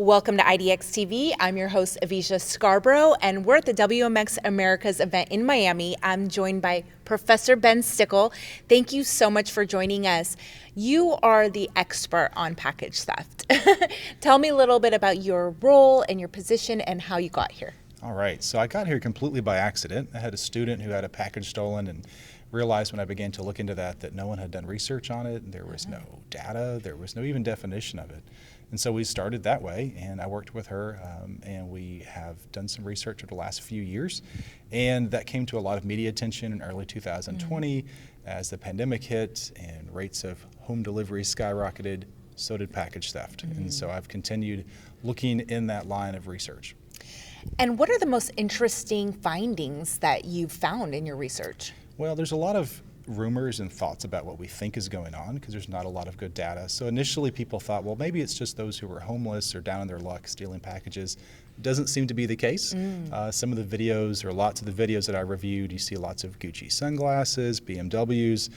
Welcome to IDX TV. I'm your host, Avijah Scarborough, and we're at the WMX Americas event in Miami. I'm joined by Professor Ben Stickle. Thank you so much for joining us. You are the expert on package theft. Tell me a little bit about your role and your position and how you got here. All right, so I got here completely by accident. I had a student who had a package stolen and realized when I began to look into that no one had done research on it, and there was no data, there was no even definition of it. And so we started that way, and I worked with her, and we have done some research over the last few years, and that came to a lot of media attention in early 2020 as the pandemic hit and rates of home delivery skyrocketed, so did package theft. And so I've continued looking in that line of research. And what are the most interesting findings that you've found in your research? Well, there's a lot of rumors and thoughts about what we think is going on because there's not a lot of good data. So initially people thought, well, maybe it's just those who are homeless or down on their luck stealing packages. Doesn't seem to be the case. Some of the videos, or lots of the videos that I reviewed, you see lots of Gucci sunglasses, BMWs,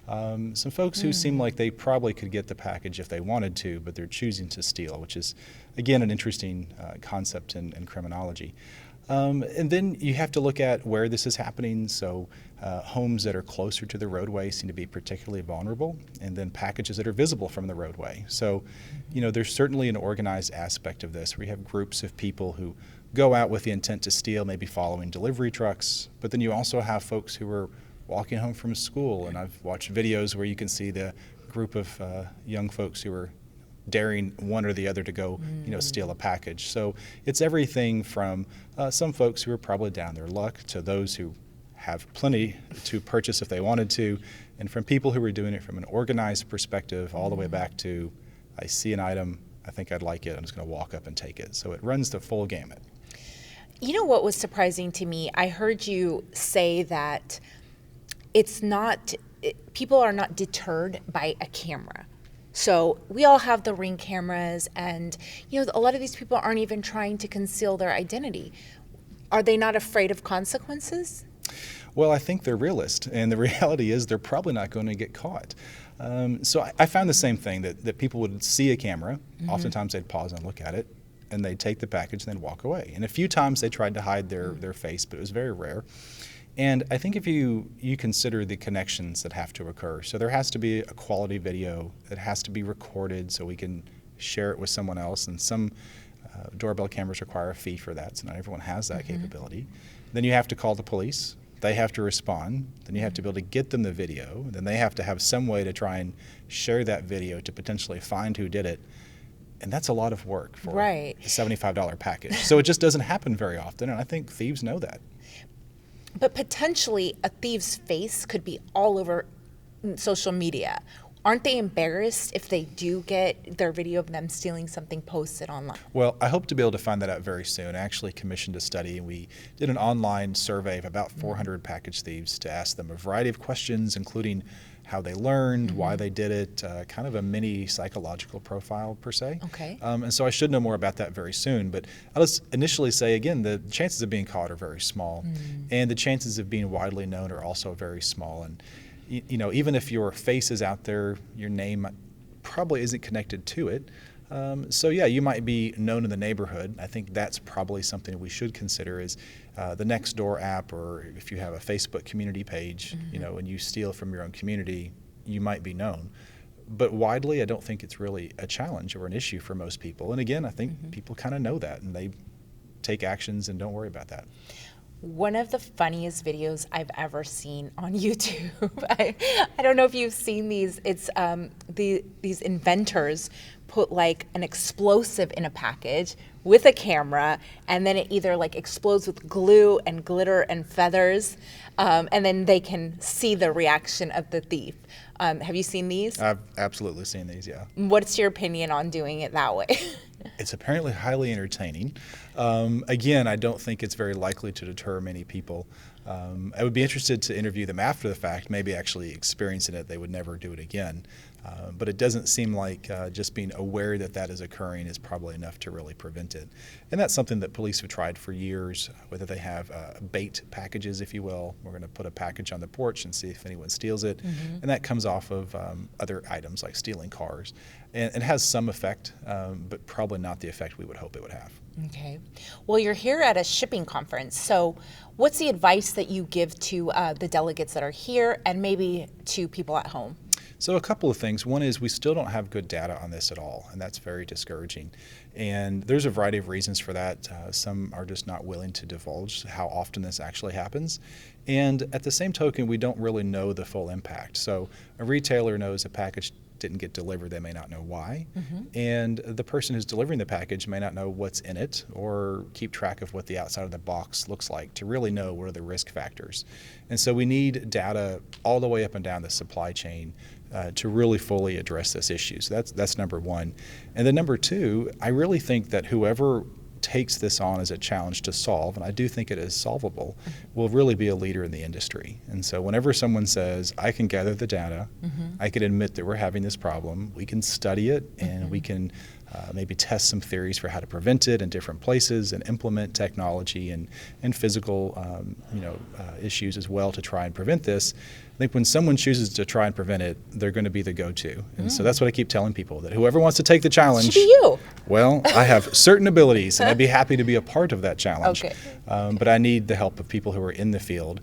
some folks who seem like they probably could get the package if they wanted to, but they're choosing to steal, which is, again, an interesting concept in criminology. And then you have to look at where this is happening. So homes that are closer to the roadway seem to be particularly vulnerable, and then packages that are visible from the roadway. So, you know, there's certainly an organized aspect of this. We have groups of people who go out with the intent to steal, maybe following delivery trucks, but then you also have folks who are walking home from school, and I've watched videos where you can see the group of young folks who are daring one or the other to go, steal a package. So it's everything from some folks who are probably down their luck to those who have plenty to purchase if they wanted to, and from people who are doing it from an organized perspective all the way back to, I see an item, I think I'd like it, I'm just going to walk up and take it. So it runs the full gamut. You know what was surprising to me? I heard you say that people are not deterred by a camera. So we all have the Ring cameras, and a lot of these people aren't even trying to conceal their identity. Are they not afraid of consequences? Well, I think they're realist, and the reality is they're probably not going to get caught. So I found the same thing, that people would see a camera, oftentimes they'd pause and look at it, and they'd take the package and then walk away. And a few times they tried to hide their face, but it was very rare. And I think if you consider the connections that have to occur, so there has to be a quality video that has to be recorded so we can share it with someone else, and some doorbell cameras require a fee for that, so not everyone has that capability. Then you have to call the police, they have to respond, then you have to be able to get them the video, then they have to have some way to try and share that video to potentially find who did it. And that's a lot of work for a $75 package. So it just doesn't happen very often, and I think thieves know that. But potentially a thief's face could be all over social media. Aren't they embarrassed if they do get their video of them stealing something posted online? Well, I hope to be able to find that out very soon. I actually commissioned a study, and we did an online survey of about 400 package thieves to ask them a variety of questions, including how they learned, why they did it, kind of a mini psychological profile per se. Okay. And so I should know more about that very soon. But I'll just initially say, again, the chances of being caught are very small, and the chances of being widely known are also very small. And even if your face is out there, your name probably isn't connected to it. So yeah, you might be known in the neighborhood. I think that's probably something we should consider is the Nextdoor app, or if you have a Facebook community page, and you steal from your own community, you might be known. But widely, I don't think it's really a challenge or an issue for most people. And again, I think people kind of know that, and they take actions and don't worry about that. One of the funniest videos I've ever seen on YouTube, I don't know if you've seen these, it's these inventors put like an explosive in a package with a camera, and then it either like explodes with glue and glitter and feathers, and then they can see the reaction of the thief. Have you seen these? I've absolutely seen these, yeah. What's your opinion on doing it that way? It's apparently highly entertaining. Again, I don't think it's very likely to deter many people. I would be interested to interview them after the fact, maybe actually experiencing it. They would never do it again. But it doesn't seem like just being aware that that is occurring is probably enough to really prevent it. And that's something that police have tried for years, whether they have bait packages, if you will. We're going to put a package on the porch and see if anyone steals it. And that comes off of other items like stealing cars. And it has some effect, but probably not the effect we would hope it would have. Okay. Well, you're here at a shipping conference. So what's the advice that you give to the delegates that are here and maybe to people at home? So a couple of things. One is we still don't have good data on this at all, and that's very discouraging. And there's a variety of reasons for that. Some are just not willing to divulge how often this actually happens. And at the same token, we don't really know the full impact. So a retailer knows a package didn't get delivered, they may not know why. And the person who's delivering the package may not know what's in it or keep track of what the outside of the box looks like to really know what are the risk factors. And so we need data all the way up and down the supply chain to really fully address this issue. So that's number one. And then number two, I really think that whoever takes this on as a challenge to solve, and I do think it is solvable, will really be a leader in the industry. And so whenever someone says, I can gather the data, I can admit that we're having this problem, we can study it, and we can maybe test some theories for how to prevent it in different places and implement technology and physical issues as well to try and prevent this. I think when someone chooses to try and prevent it, they're going to be the go-to. And so that's what I keep telling people, that whoever wants to take the challenge, Should be you. Well, I have certain abilities, and I'd be happy to be a part of that challenge. Okay. But I need the help of people who are in the field,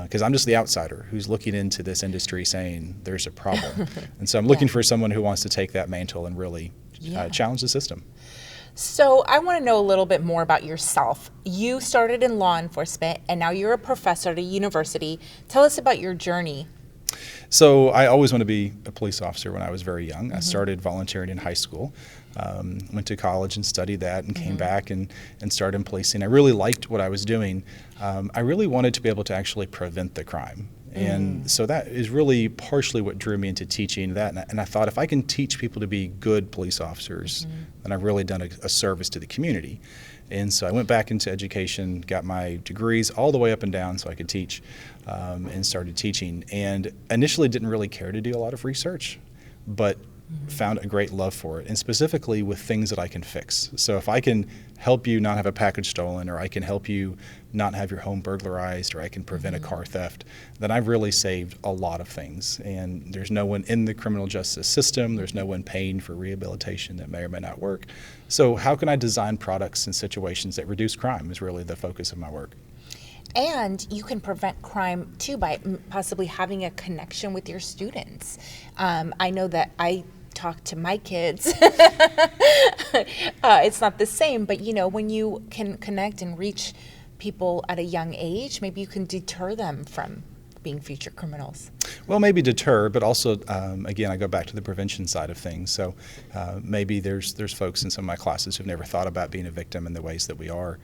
because I'm just the outsider who's looking into this industry saying there's a problem. And so I'm looking for someone who wants to take that mantle and really challenge the system. So I want to know a little bit more about yourself. You started in law enforcement, and now you're a professor at a university. Tell us about your journey. So I always wanted to be a police officer when I was very young. I started volunteering in high school, went to college and studied that, and came back and started in policing. I really liked what I was doing. I really wanted to be able to actually prevent the crime. And so that is really partially what drew me into teaching that. And I thought, if I can teach people to be good police officers, then I've really done a service to the community. And so I went back into education, got my degrees all the way up and down so I could teach, and started teaching. And initially didn't really care to do a lot of research, but found a great love for it, and specifically with things that I can fix. So if I can help you not have a package stolen, or I can help you not have your home burglarized, or I can prevent a car theft, then I've really saved a lot of things. And there's no one in the criminal justice system, there's no one paying for rehabilitation that may or may not work. So how can I design products and situations that reduce crime is really the focus of my work. And you can prevent crime too by possibly having a connection with your students. I know that I talk to my kids. It's not the same, but when you can connect and reach people at a young age, maybe you can deter them from being future criminals. Well, maybe deter, but also, again, I go back to the prevention side of things. So maybe there's folks in some of my classes who've never thought about being a victim in the ways that we are.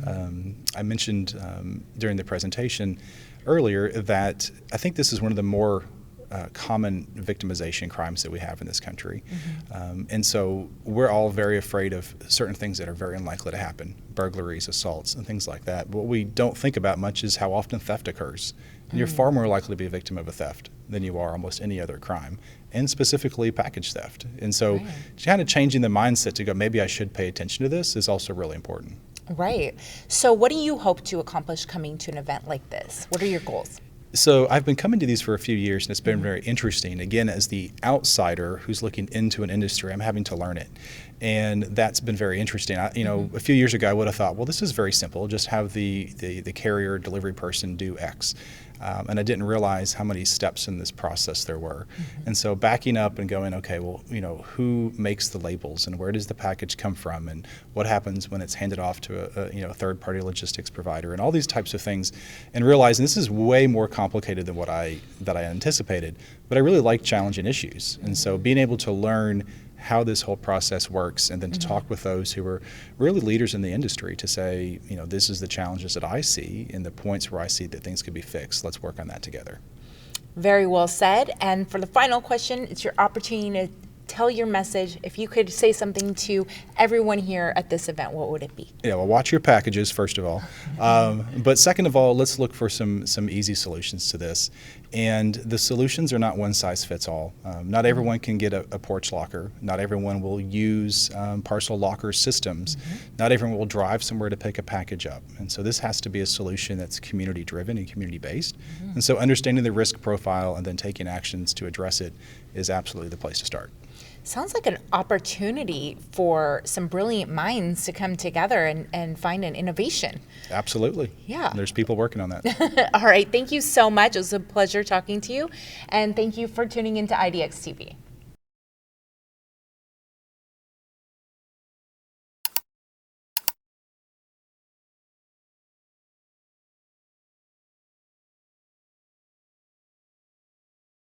I mentioned during the presentation earlier that I think this is one of the more common victimization crimes that we have in this country. And so we're all very afraid of certain things that are very unlikely to happen, burglaries, assaults, and things like that. But what we don't think about much is how often theft occurs. And you're far more likely to be a victim of a theft than you are almost any other crime, and specifically package theft. And so kind of changing the mindset to go, maybe I should pay attention to this, is also really important. Right. So what do you hope to accomplish coming to an event like this? What are your goals? So I've been coming to these for a few years, and it's been very interesting. Again, as the outsider who's looking into an industry, I'm having to learn it. And that's been very interesting. A few years ago, I would have thought, well, this is very simple. Just have the carrier delivery person do X. And I didn't realize how many steps in this process there were. And so backing up and going, okay, well, who makes the labels, and where does the package come from, and what happens when it's handed off to a third-party logistics provider, and all these types of things, and realizing this is way more complicated than what I anticipated. But I really like challenging issues, and so being able to learn how this whole process works, and then to talk with those who are really leaders in the industry to say, this is the challenges that I see and the points where I see that things could be fixed. Let's work on that together. Very well said. And for the final question, it's your opportunity to tell your message. If you could say something to everyone here at this event, what would it be? Yeah, well, watch your packages, first of all. But second of all, let's look for some easy solutions to this. And the solutions are not one size fits all. Not everyone can get a porch locker. Not everyone will use parcel locker systems. Not everyone will drive somewhere to pick a package up. And so this has to be a solution that's community driven and community based. And so understanding the risk profile and then taking actions to address it is absolutely the place to start. Sounds like an opportunity for some brilliant minds to come together and find an innovation. Absolutely. Yeah. There's people working on that. All right. Thank you so much. It was a pleasure talking to you. And thank you for tuning into IDX TV.